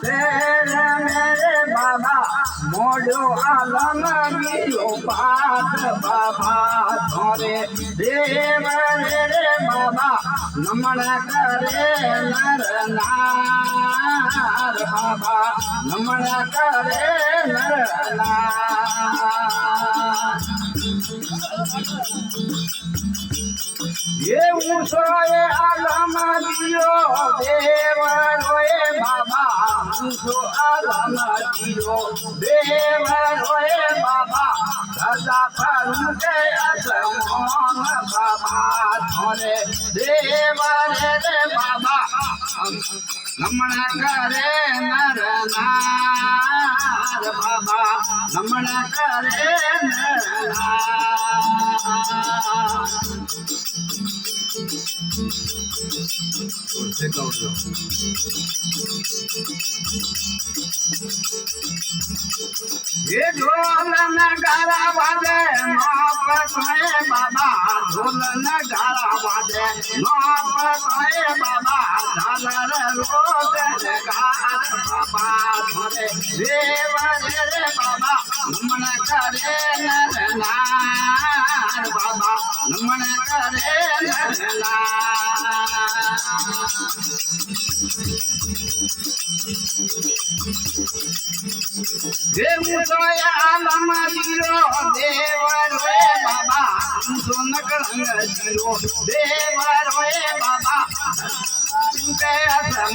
तेरे मेरे बाबा मोड़ो आलम गिरो पाठ बाबा थोरे देव रे बाबा नमन करे नर नार बाबा नमन करे नर नार ये मुसोए आलम दियो देव रोए बाबा मुसो आलम दियो देव रोए बाबा सदा करूं के असमान बाबा थोरे देव रे बाबा नमन करे नर नार बाबा नमन करे नर नार ये ढोल नगारा बाजे नौबत है बाबा ढोल नगारा बाजे नौबत है बाबा झालर रोज नगार बाबा थोरे देव रे बाबा नमन करे नर नार बाबा नमन करे नर देव सोया आलम जीरो देव रोए बाबा सुन करंग जीरो देव रोए बाबा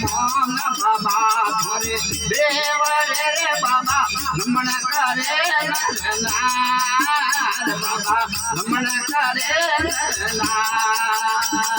मोहन बाबा थोरे देव रे बाबा नमन करे नर नार बाबा नमन करे नर नार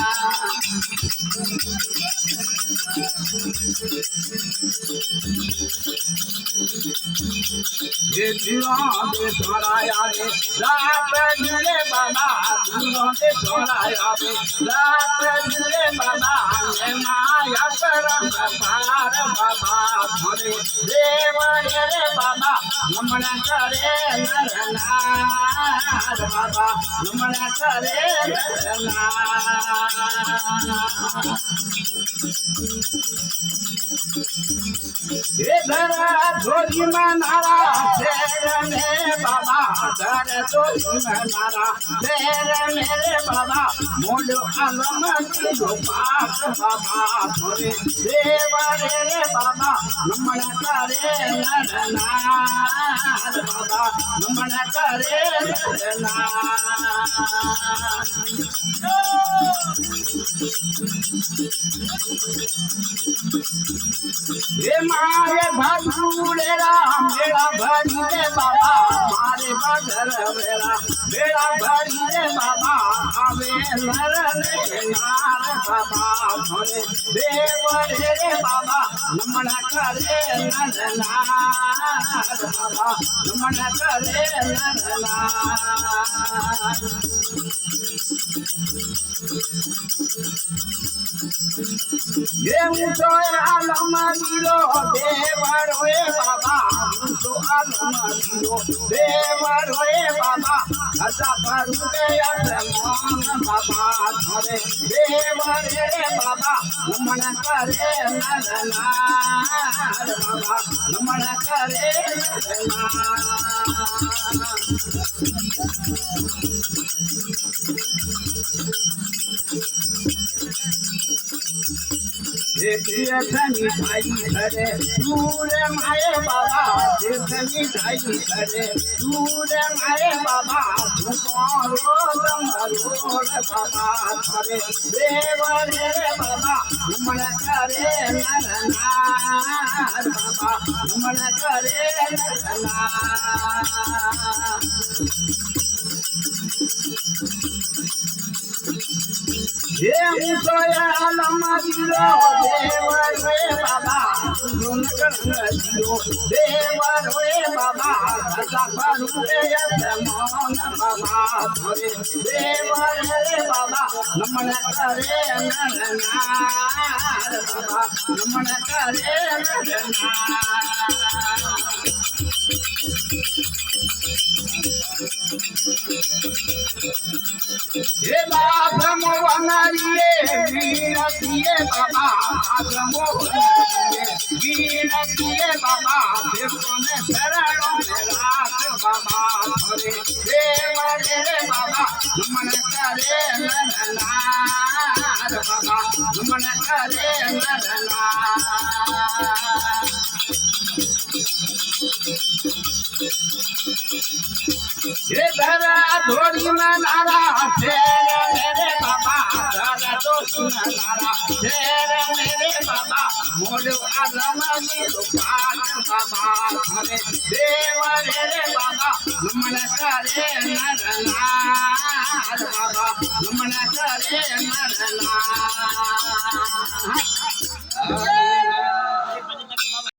ये दिनों दे छोड़ाया रे रात जुले बाबा दिनों दे छोड़ाया रे रात जुले बाबा ने माया करम पार बाबा थोरे देव रे बाबा नमन करे नर नार बाबा नमन करे नर नार ये धरा धोरी मनारा तेरे मेरे बाबा धरा धोरी मनारा तेरे मेरे बाबा मोड़ो आलम गिरो पाठ बाबा थोरे देव रे बाबा नमन करे नर नार बाबा नमन करे नर नार ये मारे भगुरे राम मेरा भरी रे बाबा मारे बगर मेरा मेरा भरी रे बाबा आवे नर रे नार बाबा थोरे देव रे बाबा नमन करे नर नार बाबा नमन करे नर नार ये मुझो आलम दिलो देव रोए बाबा मुझो आलम दिलो देव रोए बाबा सदा करूं के असमान बाबा थोरे देव रे बाबा नमन करे नर नार बाबा नमन करे नर नार तीर्थनी भाई करे दूर माए बाबा तीर्थनी भाई करे दूर माए बाबा तुम्हारो दमरोल बाबा थोरे देव रे बाबा नमन करे नर नार बाबा नमन करे नर नार ये मुसोया आलम गिरो देव रे बाबा सुन करंग जीरो देव रे बाबा सदा करूं के असमान बाबा थोरे देव रे बाबा नमन करे नर नार बाबा नमन करे नर नार ये बाप मोहनरिये वीरतिये बाबा मोहनरिये वीर किए बाबा देखो ने शरणों में रात बाबा थोड़े देव रे बाबा नमन करे नरनार बाबा नमन करे नरनार ये धरा धोड़ी में नारा तेरे मेरे बाबा धरा दोस्त में नारा तेरे मेरे बाबा मोड़ आलम पान बाबा हरे देव रे बाबा नमन करे नरना